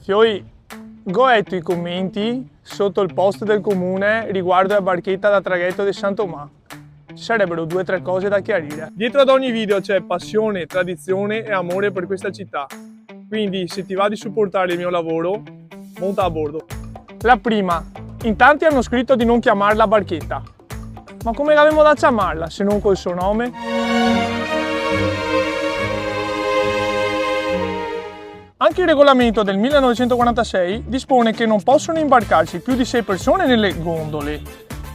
Fioi, goetto i commenti sotto il post del comune riguardo la barchetta da traghetto di San Tomà. Ci sarebbero 2 o 3 cose da chiarire. Dietro ad ogni video c'è passione, tradizione e amore per questa città. Quindi se ti va di supportare il mio lavoro, monta a bordo. La prima, in tanti hanno scritto di non chiamarla barchetta. Ma come l'avremmo da chiamarla se non col suo nome? Anche il regolamento del 1946 dispone che non possono imbarcarci più di 6 persone nelle gondole,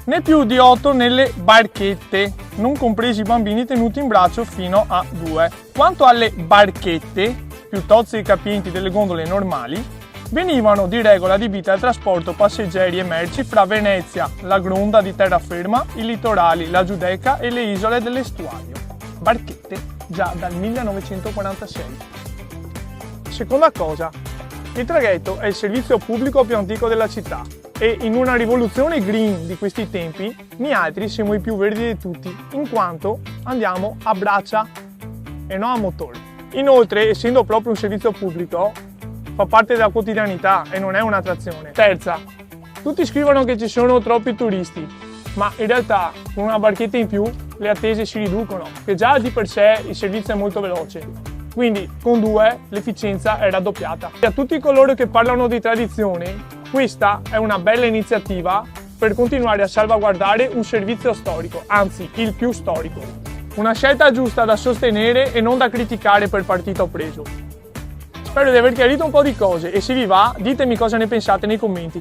né più di 8 nelle barchette, non compresi i bambini tenuti in braccio fino a 2. Quanto alle barchette, più tozze e capienti delle gondole normali, venivano di regola adibite al trasporto passeggeri e merci fra Venezia, la Gronda di terraferma, i litorali, la Giudecca e le isole dell'estuario. Barchette già dal 1946. Seconda cosa, il traghetto è il servizio pubblico più antico della città e in una rivoluzione green di questi tempi, noi altri siamo i più verdi di tutti, in quanto andiamo a braccia e non a motore. Inoltre, essendo proprio un servizio pubblico, fa parte della quotidianità e non è un'attrazione. Terza, tutti scrivono che ci sono troppi turisti, ma in realtà con una barchetta in più le attese si riducono, che già di per sé il servizio è molto veloce. Quindi con 2 l'efficienza è raddoppiata. E a tutti coloro che parlano di tradizione, questa è una bella iniziativa per continuare a salvaguardare un servizio storico, anzi il più storico. Una scelta giusta da sostenere e non da criticare per partito preso. Spero di aver chiarito un po' di cose e se vi va ditemi cosa ne pensate nei commenti.